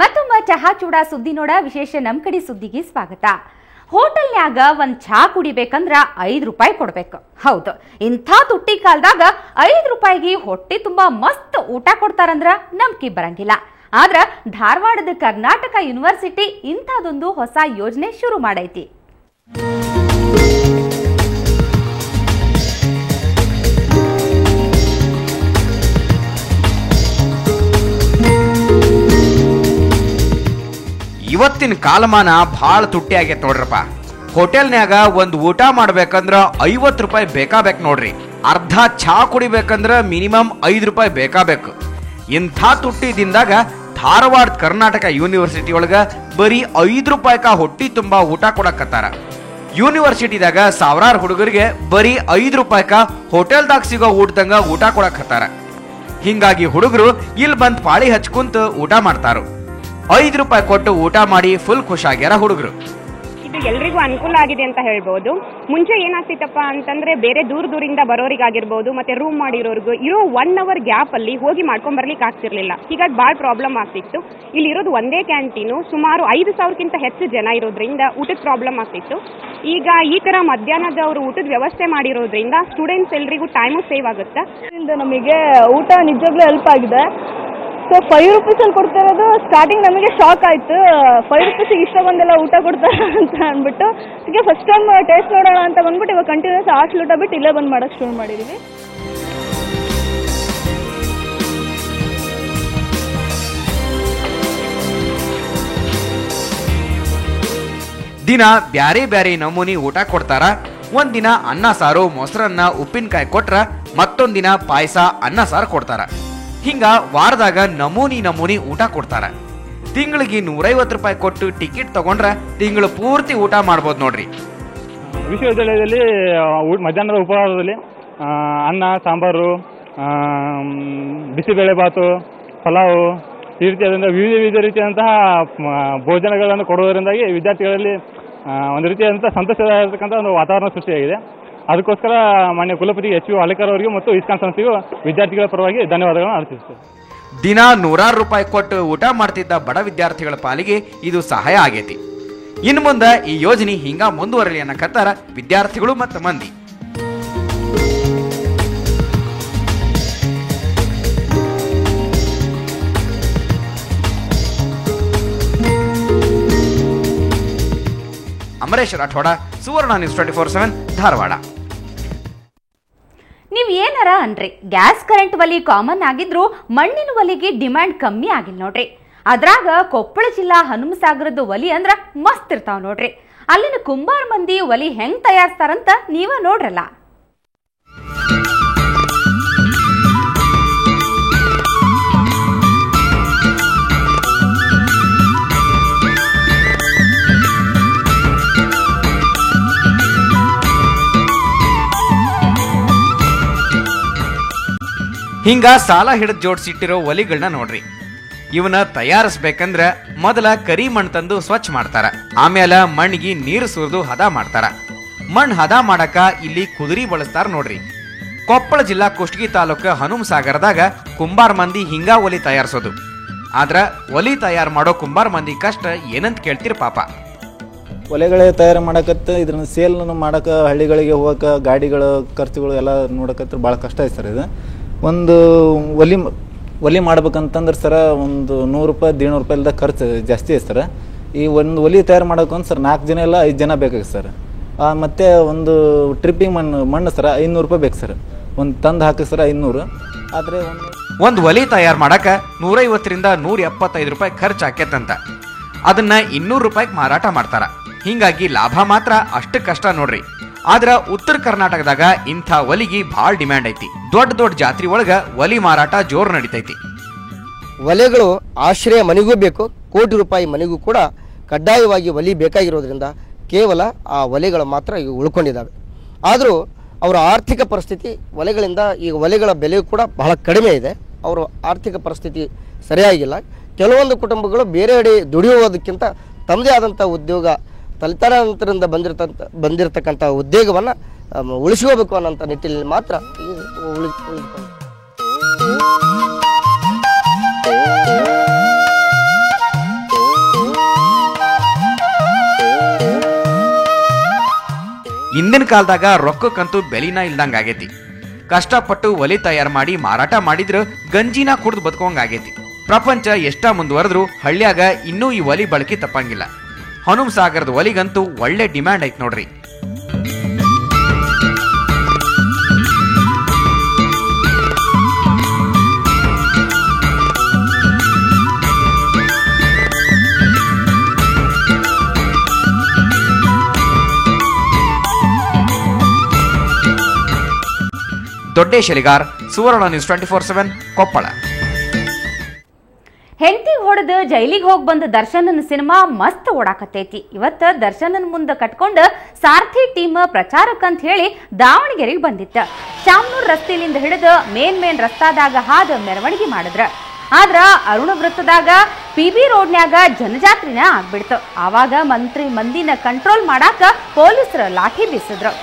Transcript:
ಮತ್ತೊಮ್ಮ ಚಹಾ ಚೂಡ ಸುದ್ದಿ ನೋಡ ವಿಶೇಷ ನಮ್ ಕಡೆ ಸುದ್ದಿಗೆ ಸ್ವಾಗತ. ಹೋಟೆಲ್ನ್ಯಾಗ ಒಂದ್ ಚಹಾ ಕುಡಿಬೇಕಂದ್ರ ₹5 ಕೊಡ್ಬೇಕು. ಹೌದು, ಇಂಥ ತುಟ್ಟಿ ಕಾಲದಾಗ ₹5ಗೆ ಹೊಟ್ಟೆ ತುಂಬಾ ಮಸ್ತ್ ಊಟ ಕೊಡ್ತಾರಂದ್ರ ನಂಬಿಕೆ ಬರಂಗಿಲ್ಲ. ಆದ್ರ ಧಾರವಾಡದ ಕರ್ನಾಟಕ ಯೂನಿವರ್ಸಿಟಿ ಇಂಥದೊಂದು ಹೊಸ ಯೋಜನೆ ಶುರು ಮಾಡೈತಿ. ಇವತ್ತಿನ ಕಾಲಮಾನ ಭಾಳ ತುಟ್ಟಿ ಆಗೈತೆ ನೋಡ್ರಪ್ಪ. ಹೋಟೆಲ್ನ್ಯಾಗ ಒಂದು ಊಟ ಮಾಡ್ಬೇಕಂದ್ರ ₹50 ಬೇಕಾಬೇಕು ನೋಡ್ರಿ. ಅರ್ಧ ಚಹಾ ಕುಡಿಬೇಕಂದ್ರ ಮಿನಿಮಮ್ ₹5 ಬೇಕಾಬೇಕು. ಇಂಥ ತುಟ್ಟಿದಿಂದಾಗ ಧಾರವಾಡ ಕರ್ನಾಟಕ ಯೂನಿವರ್ಸಿಟಿ ಒಳಗ ಬರೀ ₹5 ಹೊಟ್ಟಿ ತುಂಬಾ ಊಟ ಕೊಡಕತ್ತಾರ. ಯೂನಿವರ್ಸಿಟಿದಾಗ ಸಾವಿರಾರು ಹುಡುಗರಿಗೆ ಬರೀ ₹5 ಹೋಟೆಲ್ದಾಗ ಸಿಗೋ ಊಟದಂಗ ಊಟ ಕೊಡಕತ್ತಾರ. ಹಿಂಗಾಗಿ ಹುಡುಗರು ಇಲ್ಲಿ ಬಂದ್ ಪಾಳಿ ಹಚ್ಕುಂತ ಊಟ ಮಾಡ್ತಾರ. ₹5 ಕೊಟ್ಟು ಊಟ ಮಾಡಿ ಫುಲ್ ಖುಷಿಯಾಗ್ಯಾರ ಹುಡುಗರು. ಇದು ಎಲ್ರಿಗೂ ಅನುಕೂಲ ಆಗಿದೆ ಅಂತ ಹೇಳ್ಬೋದು. ಮುಂಚೆ ಏನಾಗ್ತಿತ್ತಪ್ಪ ಅಂತಂದ್ರೆ ಬೇರೆ ದೂರದಿಂದ ಬರೋರಿಗಾಗಿರ್ಬೋದು ಮತ್ತೆ ರೂಮ್ ಮಾಡಿರೋರ್ಗು ಇರೋ 1 ಅವರ್ ಗ್ಯಾಪ್ ಅಲ್ಲಿ ಹೋಗಿ ಮಾಡ್ಕೊಂಡ್ ಬರ್ಲಿಕ್ಕೆ ಆಗ್ತಿರ್ಲಿಲ್ಲ. ಹೀಗಾಗಿ ಭಾಳ ಪ್ರಾಬ್ಲಮ್ ಆಗ್ತಿತ್ತು. ಇಲ್ಲಿ ಇರೋದು ಒಂದೇ ಕ್ಯಾಂಟೀನು, ಸುಮಾರು 5,000ಕ್ಕಿಂತ ಹೆಚ್ಚು ಜನ ಇರೋದ್ರಿಂದ ಊಟದ ಪ್ರಾಬ್ಲಮ್ ಆಗ್ತಿತ್ತು. ಈಗ ಈ ತರ ಮಧ್ಯಾಹ್ನದ ಅವರು ಊಟದ ವ್ಯವಸ್ಥೆ ಮಾಡಿರೋದ್ರಿಂದ ಸ್ಟೂಡೆಂಟ್ಸ್ ಎಲ್ರಿಗೂ ಟೈಮು ಸೇವ್ ಆಗುತ್ತೆ. ನಮಗೆ ಊಟ ನಿಜವಾಗ್ಲೂ ಹೆಲ್ಪ್ ಆಗಿದೆ. ಸೊ ₹5 ಕೊಡ್ತಾ ಇರೋದು ಸ್ಟಾರ್ಟಿಂಗ್ ನಮಗೆ ಶಾಕ್ ಆಯಿತು. ₹5 ಇಷ್ಟೊಂದೆಲ್ಲ ಊಟ ಕೊಡ್ತಾರೆ ಅಂತ ಅಂದ್ಬಿಟ್ಟು ಈಗ ಫಸ್ಟ್ ಟೈಮ್ ಟೇಸ್ಟ್ ನೋಡೋಣ ಅಂತ ಬಂದ್ಬಿಟ್ಟು ಇವಾಗ ಕಂಟಿನ್ಯೂಸ್ ಹಾಸ್ಟೆಲ್ ಊಟ ಬಿಟ್ಟು ಇಲ್ಲೇ ಬಂದು ಮಾಡೋಕ್ಕೆ ಶುರು ಮಾಡಿದ್ದೀವಿ. ದಿನ ಬ್ಯಾರೆ ಬ್ಯಾರೆ ನಮೂನಿ ಊಟ ಕೊಡ್ತಾರ. ಒಂದಿನ ಅನ್ನ ಸಾರು ಮೊಸರನ್ನ ಉಪ್ಪಿನಕಾಯಿ ಕೊಟ್ರ ಮತ್ತೊಂದ್ ದಿನ ಪಾಯಸ ಅನ್ನ ಸಾರು ಕೊಡ್ತಾರ. ಹಿಂಗ ವಾರದಾಗ ನಮೂನಿ ಊಟ ಕೊಡ್ತಾರ. ತಿಂಗಳಿಗೆ ₹150 ಕೊಟ್ಟು ಟಿಕೆಟ್ ತಗೊಂಡ್ರ ತಿಂಗಳು ಪೂರ್ತಿ ಊಟ ಮಾಡ್ಬೋದು ನೋಡ್ರಿ. ವಿಶ್ವವಿದ್ಯಾಲಯದಲ್ಲಿ ಮಧ್ಯಾಹ್ನದ ಉಪಹಾರದಲ್ಲಿ ಅನ್ನ ಸಾಂಬಾರು, ಬಿಸಿಬೇಳೆಬಾತು, ಪಲಾವು ಈ ರೀತಿಯಾದಂಥ ವಿವಿಧ ರೀತಿಯಾದಂತಹ ಭೋಜನಗಳನ್ನು ಕೊಡುವುದರಿಂದಾಗಿ ವಿದ್ಯಾರ್ಥಿಗಳಲ್ಲಿ ಒಂದು ರೀತಿಯಾದಂಥ ಸಂತೋಷವಾಗಿರ್ತಕ್ಕಂಥ ಒಂದು ವಾತಾವರಣ ಸೃಷ್ಟಿಯಾಗಿದೆ. ಅದಕ್ಕೋಸ್ಕರ ಮಾನ್ಯ ಕುಲಪತಿ ಎಚ್ ಯು ಅಲಿಕರ್ ಅವರಿಗೂ ಮತ್ತು ಇಸ್ಕಾನ್ ಸಂಸ್ಥೆಗೂ ವಿದ್ಯಾರ್ಥಿಗಳ ಪರವಾಗಿ ಧನ್ಯವಾದಗಳನ್ನು ಅರ್ಪಿಸುತ್ತೇವೆ. ದಿನ ₹100 ಕೊಟ್ಟು ಊಟ ಮಾಡ್ತಿದ್ದ ಬಡ ವಿದ್ಯಾರ್ಥಿಗಳ ಪಾಲಿಗೆ ಇದು ಸಹಾಯ ಆಗೈತಿ. ಇನ್ನು ಮುಂದೆ ಈ ಯೋಜನೆ ಹಿಂಗ ಮುಂದುವರಲಿ ಅನ್ನಕತ್ತಾರ ವಿದ್ಯಾರ್ಥಿಗಳು ಮತ್ತು ಮಂದಿ. ಅಮರೇಶ್ ರಾಠೋಡ, ಸುವರ್ಣ ನ್ಯೂಸ್ 24/7 ಧಾರವಾಡ. ನೀವ್ ಏನಾರ ಅನ್ರಿ, ಗ್ಯಾಸ್ ಕರೆಂಟ್ ಒಲಿ ಕಾಮನ್ ಆಗಿದ್ರು ಮಣ್ಣಿನ ಒಲಿಗೆ ಡಿಮ್ಯಾಂಡ್ ಕಮ್ಮಿ ಆಗಿಲ್ಲ ನೋಡ್ರಿ. ಅದ್ರಾಗ ಕೊಪ್ಪಳ ಜಿಲ್ಲಾ ಹನುಮಸಾಗರದ ಒಲಿ ಅಂದ್ರ ಮಸ್ತ್ ಇರ್ತಾವ ನೋಡ್ರಿ. ಅಲ್ಲಿನ ಕುಂಬಾರ ಮಂದಿ ಒಲಿ ಹೆಂಗ್ ತಯಾರಿಸ್ತಾರಂತ ನೀವ ನೋಡ್ರಲ್ಲ. ಹಿಂಗ ಸಾಲ ಹಿಡಿದು ಜೋಡಿಸಿಟ್ಟಿರೋ ಒಲಿಗಳನ್ನ ನೋಡ್ರಿ. ಇವನ್ನ ತಯಾರಿಸ್ಬೇಕಂದ್ರ ಮೊದಲ ಕರಿ ಮಣ್ಣು ತಂದು ಸ್ವಚ್ಛ ಮಾಡ್ತಾರ. ಆಮೇಲೆ ಮಣ್ಣಿಗೆ ನೀರು ಸುರಿದು ಹದ ಮಾಡ್ತಾರ. ಮಣ್ಣು ಹದ ಮಾಡಕ ಇಲ್ಲಿ ಕುದುರಿ ಬಳಸ್ತಾರ ನೋಡ್ರಿ. ಕೊಪ್ಪಳ ಜಿಲ್ಲಾ ಕುಷ್ಟಗಿ ತಾಲೂಕು ಹನುಮಸಾಗರದಾಗ ಕುಂಬಾರ ಮಂದಿ ಹಿಂಗ ಒಲಿ ತಯಾರಿಸೋದು. ಆದ್ರ ಒಲಿ ತಯಾರು ಮಾಡೋ ಕುಂಬಾರ ಮಂದಿ ಕಷ್ಟ ಏನಂತ ಕೇಳ್ತೀರ ಪಾಪ. ಒಲೆಗಳೇ ತಯಾರು ಮಾಡಕತ್ತ ಇದ್ರನ್ನ ಸೇಲ್ ಮಾಡಕ ಹಳ್ಳಿಗಳಿಗೆ ಹೋಗಕ್ಕೆ ಗಾಡಿಗಳ ಖರ್ಚುಗಳು ಎಲ್ಲ ನೋಡಕತ್ರ ಭಾಳ ಕಷ್ಟ ಐತೆ ಸರ್. ಇದು ಒಂದು ಒಲಿ ಮಾಡ್ಬೇಕಂತಂದ್ರೆ ಸರ ಒಂದು ₹100-150 ಖರ್ಚು ಜಾಸ್ತಿ ಐತೆ ಸರ್. ಈ ಒಂದು ಒಲಿ ತಯಾರು ಮಾಡೋಕಂತ ಸರ್ 4 ಜನ ಇಲ್ಲ 5 ಜನ ಬೇಕಾಗುತ್ತೆ ಸರ್. ಮತ್ತು ಒಂದು ಟ್ರಿಪ್ಪಿಂಗ್ ಮಣ್ಣು ಸರ ₹500 ಬೇಕು ಸರ್. ಒಂದು ತಂದು ಹಾಕಿ ಸರ್ 500. ಆದರೆ ಒಂದು ಒಲಿ ತಯಾರು ಮಾಡಕ ₹150-175 ಖರ್ಚು ಆಕೇತಂತ. ಅದನ್ನ ₹200 ಮಾರಾಟ ಮಾಡ್ತಾರ. ಹಿಂಗಾಗಿ ಲಾಭ ಮಾತ್ರ ಅಷ್ಟು ಕಷ್ಟ ನೋಡ್ರಿ. ಆದ್ರ ಉತ್ತರ ಕರ್ನಾಟಕದಾಗ ಇಂಥ ಒಲಿಗೆ ಭಾಳ ಡಿಮ್ಯಾಂಡ್ ಐತಿ. ದೊಡ್ಡ ಜಾತ್ರೆ ಒಳಗ ಒಲಿ ಮಾರಾಟ ಜೋರು ನಡೀತೈತಿ. ಒಲೆಗಳು ಆಶ್ರಯ ಮನೆಗೂ ಬೇಕು, ₹1,00,00,000 ಮನೆಗೂ ಕೂಡ ಕಡ್ಡಾಯವಾಗಿ ಒಲಿ ಬೇಕಾಗಿರೋದ್ರಿಂದ ಕೇವಲ ಆ ಒಲೆಗಳು ಮಾತ್ರ ಈಗ ಉಳ್ಕೊಂಡಿದ್ದಾವೆ. ಆದರೂ ಅವರ ಆರ್ಥಿಕ ಪರಿಸ್ಥಿತಿ ಒಲೆಗಳಿಂದ ಈಗ ಒಲೆಗಳ ಬೆಲೆ ಕೂಡ ಬಹಳ ಕಡಿಮೆ ಇದೆ. ಅವರ ಆರ್ಥಿಕ ಪರಿಸ್ಥಿತಿ ಸರಿಯಾಗಿಲ್ಲ. ಕೆಲವೊಂದು ಕುಟುಂಬಗಳು ಬೇರೆಡೆ ದುಡಿಯೋದಕ್ಕಿಂತ ತಮ್ಮದೇ ಆದಂಥ ಉದ್ಯೋಗ ತಲೆತಲಾಂತರದಿಂದ ಬಂದಿರತಕ್ಕಂಥ ಉದ್ಯೋಗವನ್ನು ಉಳಿಸ್ಕೋಬೇಕು ಅನ್ನೋಂಥ ನಿಟ್ಟಿನಲ್ಲಿ ಮಾತ್ರ ಉಳಿದುಕೊಂಡು ಈಗಿನ ಕಾಲದಾಗ ರೊಕ್ಕಕ್ಕಂತೂ ಬೆಲಿನ ಇಲ್ದಂಗ ಆಗೈತಿ. ಕಷ್ಟಪಟ್ಟು ಒಲಿ ತಯಾರು ಮಾಡಿ ಮಾರಾಟ ಮಾಡಿದ್ರ ಗಂಜಿನ ಕುಡ್ದು ಬದುಕೋಂಗಾಗೈತಿ. ಪ್ರಪಂಚ ಎಷ್ಟ ಮುಂದುವರೆದ್ರು ಹಳ್ಳ್ಯಾಗ ಇನ್ನೂ ಈ ಒಲಿ ಬಳಕೆ ತಪ್ಪಂಗಿಲ್ಲ. ಹನುಮ ಸಾಗರದ ಒಲಿಗಂತೂ ಒಳ್ಳೆ ಡಿಮ್ಯಾಂಡ್ ಐತ್ ನೋಡ್ರಿ. ದೊಡ್ಡೇಶಲಿಗಾರ್, ಸುವರ್ಣ ನ್ಯೂಸ್ 24/7 ಕೊಪ್ಪಳ. ಹೆಂಡತಿ ಹೊಡೆದು ಜೈಲಿಗೆ ಹೋಗಿ ಬಂದ ದರ್ಶನನ ಸಿನಿಮಾ ಮಸ್ತ್ ಓಡಾಕತ್ತೈತಿ. ಇವತ್ತ ದರ್ಶನನ್ ಮುಂದೆ ಕಟ್ಕೊಂಡು ಸಾರ್ಥಿ ಟೀಮ್ ಪ್ರಚಾರಕ್ಕಂತ ಹೇಳಿ ದಾವಣಗೆರೆಗೆ ಬಂದಿತ್ತ. ಶಾಮನೂರ್ ರಸ್ತೆಲಿಂದ ಹಿಡಿದು ಮೇನ್ ರಸ್ತಾದಾಗ ಹಾದ ಮೆರವಣಿಗೆ ಮಾಡಿದ್ರ. ಆದ್ರ ಅರುಣ ವೃತ್ತದಾಗ PB ರೋಡ್ನ್ಯಾಗ ಜನಜಾತ್ರಿನ ಆಗ್ಬಿಡ್ತು. ಆವಾಗ ಮಂದಿನ ಕಂಟ್ರೋಲ್ ಮಾಡಾಕ ಪೊಲೀಸರು ಲಾಠಿ ಬೀಸಿದ್ರು.